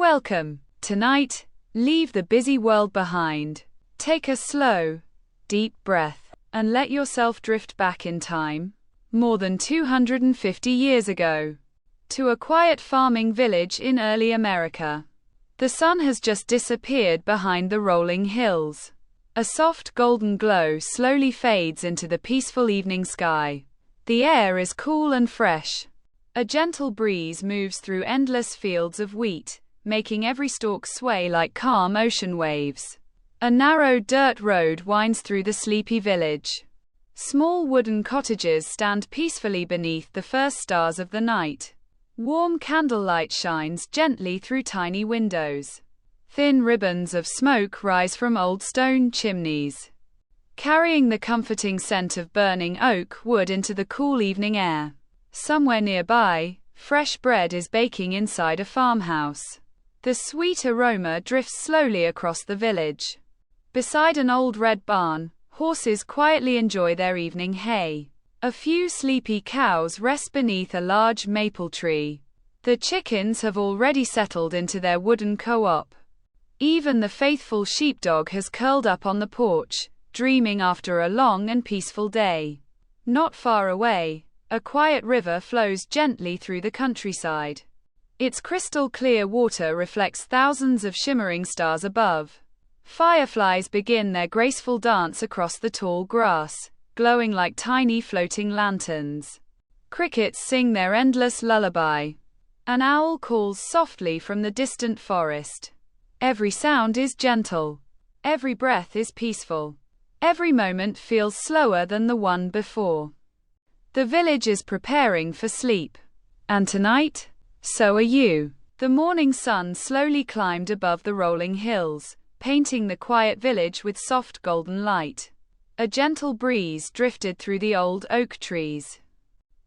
Welcome. Tonight, leave the busy world behind. Take a slow, deep breath, and let yourself drift back in time, more than 250 years ago, to a quiet farming village in early America. The sun has just disappeared behind the rolling hills. A soft golden glow slowly fades into the peaceful evening sky. The air is cool and fresh. A gentle breeze moves through endless fields of wheat, making every stalk sway like calm ocean waves. A narrow dirt road winds through the sleepy village. Small wooden cottages stand peacefully beneath the first stars of the night. Warm candlelight shines gently through tiny windows. Thin ribbons of smoke rise from old stone chimneys, carrying the comforting scent of burning oak wood into the cool evening air. Somewhere nearby, fresh bread is baking inside a farmhouse. The sweet aroma drifts slowly across the village. Beside an old red barn, horses quietly enjoy their evening hay. A few sleepy cows rest beneath a large maple tree. The chickens have already settled into their wooden co-op. Even the faithful sheepdog has curled up on the porch, dreaming after a long and peaceful day. Not far away, a quiet river flows gently through the countryside. Its crystal clear water reflects thousands of shimmering stars above. Fireflies begin their graceful dance across the tall grass, glowing like tiny floating lanterns. Crickets sing their endless lullaby. An owl calls softly from the distant forest. Every sound is gentle. Every breath is peaceful. Every moment feels slower than the one before. The village is preparing for sleep. And tonight, so are you. The morning sun slowly climbed above the rolling hills, painting the quiet village with soft golden light. A gentle breeze drifted through the old oak trees,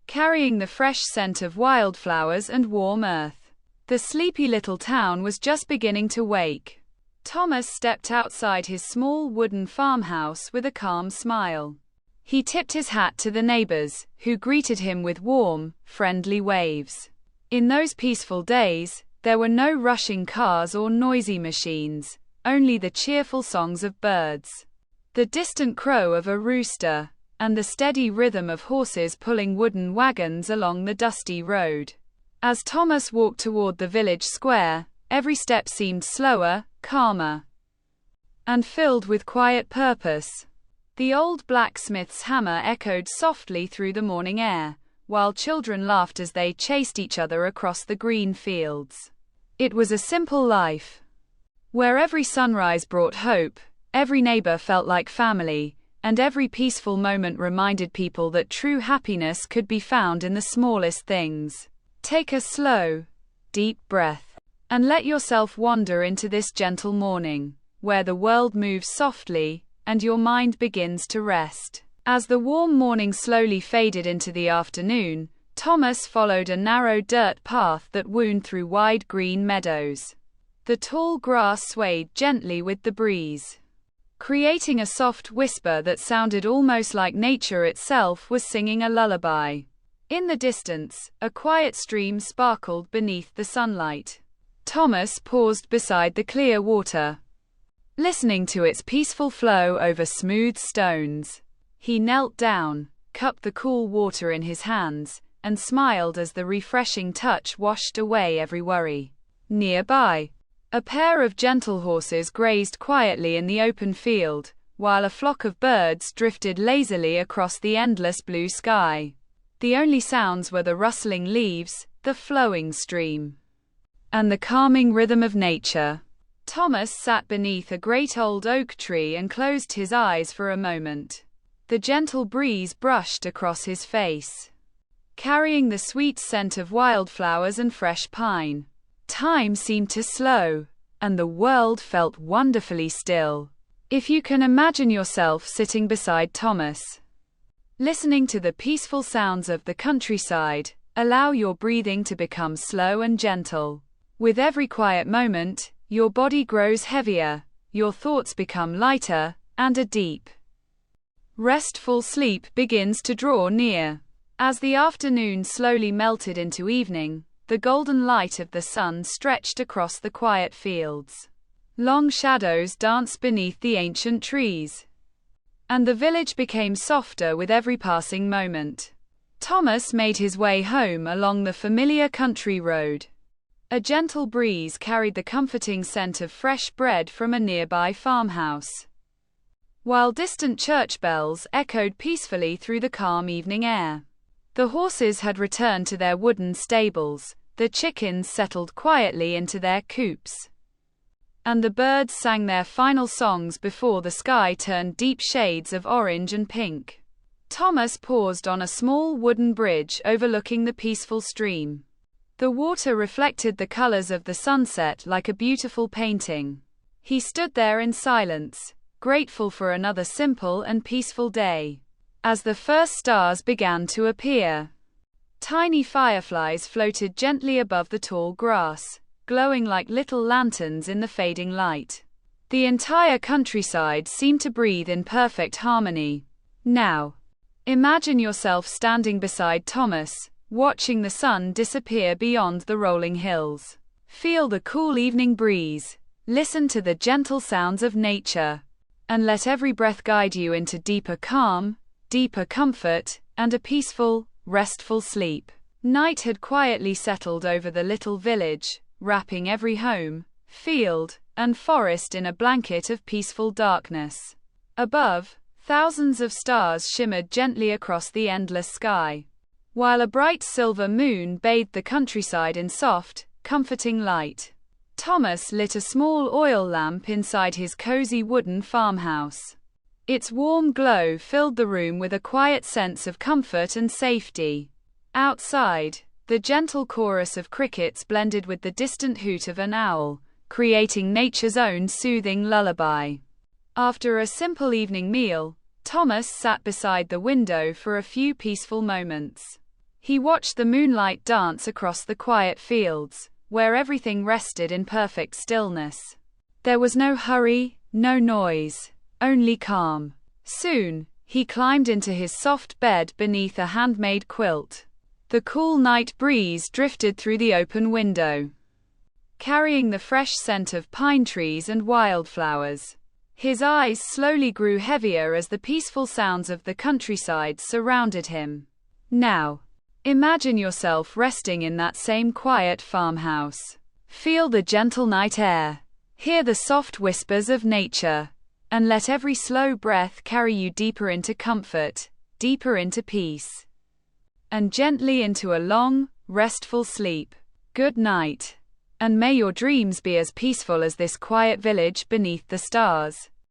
carrying the fresh scent of wildflowers and warm earth. The sleepy little town was just beginning to wake. Thomas stepped outside his small wooden farmhouse with a calm smile. He tipped his hat to the neighbors, who greeted him with warm, friendly waves. In those peaceful days, there were no rushing cars or noisy machines, only the cheerful songs of birds, the distant crow of a rooster, and the steady rhythm of horses pulling wooden wagons along the dusty road. As Thomas walked toward the village square, every step seemed slower, calmer, and filled with quiet purpose. The old blacksmith's hammer echoed softly through the morning air, while children laughed as they chased each other across the green fields. It was a simple life, where every sunrise brought hope, every neighbor felt like family, and every peaceful moment reminded people that true happiness could be found in the smallest things. Take a slow, deep breath, and let yourself wander into this gentle morning, where the world moves softly, and your mind begins to rest. As the warm morning slowly faded into the afternoon, Thomas followed a narrow dirt path that wound through wide green meadows. The tall grass swayed gently with the breeze, creating a soft whisper that sounded almost like nature itself was singing a lullaby. In the distance, a quiet stream sparkled beneath the sunlight. Thomas paused beside the clear water, listening to its peaceful flow over smooth stones. He knelt down, cupped the cool water in his hands, and smiled as the refreshing touch washed away every worry. Nearby, a pair of gentle horses grazed quietly in the open field, while a flock of birds drifted lazily across the endless blue sky. The only sounds were the rustling leaves, the flowing stream, and the calming rhythm of nature. Thomas sat beneath a great old oak tree and closed his eyes for a moment. The gentle breeze brushed across his face, carrying the sweet scent of wildflowers and fresh pine. Time seemed to slow, and the world felt wonderfully still. If you can imagine yourself sitting beside Thomas, listening to the peaceful sounds of the countryside, allow your breathing to become slow and gentle. With every quiet moment, your body grows heavier, your thoughts become lighter, and a deep, restful sleep begins to draw near. As the afternoon slowly melted into evening, The golden light of the sun stretched across the quiet fields. Long shadows danced beneath the ancient trees, and the village became softer with every passing moment. Thomas made his way home along the familiar country road. A gentle breeze carried the comforting scent of fresh bread from a nearby farmhouse, while distant church bells echoed peacefully through the calm evening air. The horses had returned to their wooden stables, the chickens settled quietly into their coops, and the birds sang their final songs before the sky turned deep shades of orange and pink. Thomas paused on a small wooden bridge overlooking the peaceful stream. The water reflected the colors of the sunset like a beautiful painting. He stood there in silence, grateful for another simple and peaceful day. As the first stars began to appear, tiny fireflies floated gently above the tall grass, glowing like little lanterns in the fading light. The entire countryside seemed to breathe in perfect harmony. Now, imagine yourself standing beside Thomas, watching the sun disappear beyond the rolling hills. Feel the cool evening breeze, listen to the gentle sounds of nature, and let every breath guide you into deeper calm, deeper comfort, and a peaceful, restful sleep. Night had quietly settled over the little village, wrapping every home, field, and forest in a blanket of peaceful darkness. Above, thousands of stars shimmered gently across the endless sky, while a bright silver moon bathed the countryside in soft, comforting light. Thomas lit a small oil lamp inside his cozy wooden farmhouse. Its warm glow filled the room with a quiet sense of comfort and safety. Outside, the gentle chorus of crickets blended with the distant hoot of an owl, creating nature's own soothing lullaby. After a simple evening meal, Thomas sat beside the window for a few peaceful moments. He watched the moonlight dance across the quiet fields, where everything rested in perfect stillness. There was no hurry, no noise, only calm. Soon, he climbed into his soft bed beneath a handmade quilt. The cool night breeze drifted through the open window, carrying the fresh scent of pine trees and wildflowers. His eyes slowly grew heavier as the peaceful sounds of the countryside surrounded him. Now, imagine yourself resting in that same quiet farmhouse. Feel the gentle night air, hear the soft whispers of nature, and let every slow breath carry you deeper into comfort, deeper into peace, and gently into a long, restful sleep. Good night, and may your dreams be as peaceful as this quiet village beneath the stars.